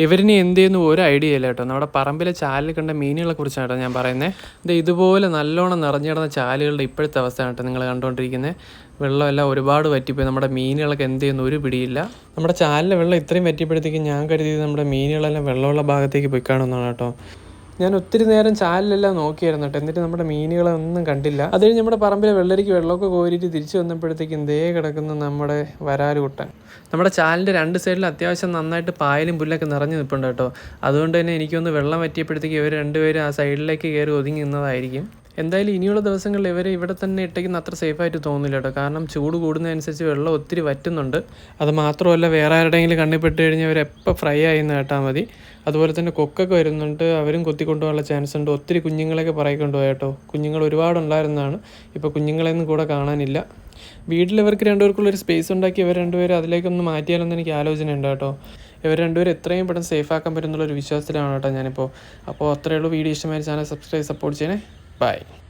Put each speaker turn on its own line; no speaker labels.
ഇവരിനി എന്ത് ചെയ്യുന്നു ഒരു ഐഡിയ ഇല്ല കേട്ടോ. നമ്മുടെ പറമ്പിലെ ചാലിൽ കണ്ട മീനുകളെ കുറിച്ചാണ് കേട്ടോ ഞാൻ പറയുന്നത്. ഇത് ഇതുപോലെ നല്ലോണം നിറഞ്ഞു കിടന്ന ചാലുകളുടെ ഇപ്പോഴത്തെ അവസ്ഥയാണ് കേട്ടോ നിങ്ങൾ കണ്ടുകൊണ്ടിരിക്കുന്നത്. വെള്ളമെല്ലാം ഒരുപാട് വറ്റിപ്പോയി. നമ്മുടെ മീനുകളൊക്കെ എന്ത് ചെയ്യുന്നു ഒരു പിടിയില്ല. നമ്മുടെ ചാലിലെ വെള്ളം ഇത്രയും വറ്റിയപ്പോഴത്തേക്കും ഞാൻ കരുതിയത് നമ്മുടെ മീനുകളെല്ലാം വെള്ളമുള്ള ഭാഗത്തേക്ക് പോയി കാണുന്നതാണ് കേട്ടോ. ഞാൻ ഒത്തിരി നേരം ചാലിലെല്ലാം നോക്കിയായിരുന്നു കേട്ടോ. എന്നിട്ട് നമ്മുടെ മീനുകളെ ഒന്നും കണ്ടില്ല. അത് കഴിഞ്ഞ് നമ്മുടെ പറമ്പിലെ വെള്ളരിക്ക് വെള്ളമൊക്കെ കോരിയിട്ട് തിരിച്ചു വന്നപ്പോഴത്തേക്കും ദേ കിടക്കുന്ന നമ്മുടെ വരാലുകുട്ടൻ. നമ്മുടെ ചാലിൻ്റെ രണ്ട് സൈഡിൽ അത്യാവശ്യം നന്നായിട്ട് പായലും പുല്ലൊക്കെ നിറഞ്ഞു നിൽപ്പുണ്ട് കേട്ടോ. അതുകൊണ്ട് തന്നെ എനിക്കൊന്ന് വെള്ളം വറ്റിയപ്പോഴത്തേക്ക് ഇവർ രണ്ടുപേരും ആ സൈഡിലേക്ക് കയറി ഒതുങ്ങി നിന്നതായിരിക്കും. എന്തായാലും ഇനിയുള്ള ദിവസങ്ങളിൽ ഇവരെ ഇവിടെ തന്നെ ഇട്ടേക്കുന്ന അത്ര സേഫായിട്ട് തോന്നില്ല കേട്ടോ. കാരണം ചൂട് കൂടുന്നതനുസരിച്ച് വെള്ളം ഒത്തിരി വറ്റുന്നുണ്ട്. അത് മാത്രമല്ല വേറെ ആരുടെയെങ്കിലും കണ്ണിൽപ്പെട്ട് കഴിഞ്ഞാൽ അവരെപ്പോൾ ഫ്രൈ ആയിന്ന് കേട്ടാൽ മതി. അതുപോലെ തന്നെ കൊക്കൊക്കെ വരുന്നുണ്ട്, അവരും കൊത്തിക്കൊണ്ടുപോകാനുള്ള ചാൻസ് ഉണ്ട്. ഒത്തിരി കുഞ്ഞുങ്ങളെയൊക്കെ പറയിക്കൊണ്ടുപോയി കേട്ടോ. കുഞ്ഞുങ്ങൾ ഒരുപാടുണ്ടായിരുന്നതാണ്, ഇപ്പോൾ കുഞ്ഞുങ്ങളെയൊന്നും കൂടെ കാണാനില്ല. വീട്ടിൽ ഇവർക്ക് രണ്ടുപേർക്കുള്ളൊരു സ്പേസ് ഉണ്ടാക്കി ഇവർ രണ്ടുപേരും അതിലേക്കൊന്ന് മാറ്റിയാലെന്ന് എനിക്ക് ആലോചന ഉണ്ട് കേട്ടോ. ഇവർ രണ്ടുപേരും എത്രയും പെട്ടെന്ന് സേഫ് ആക്കാൻ പറ്റുന്നുള്ളൊരു വിശ്വാസത്തിലാണ് കേട്ടോ ഞാനിപ്പോൾ. അപ്പോൾ അത്രയേ ഉള്ളൂ. വീഡിയോ ഇഷ്ടമായ ചാനൽ സബ്സ്ക്രൈബ് സപ്പോർട്ട് ചെയ്യണേ. Bye.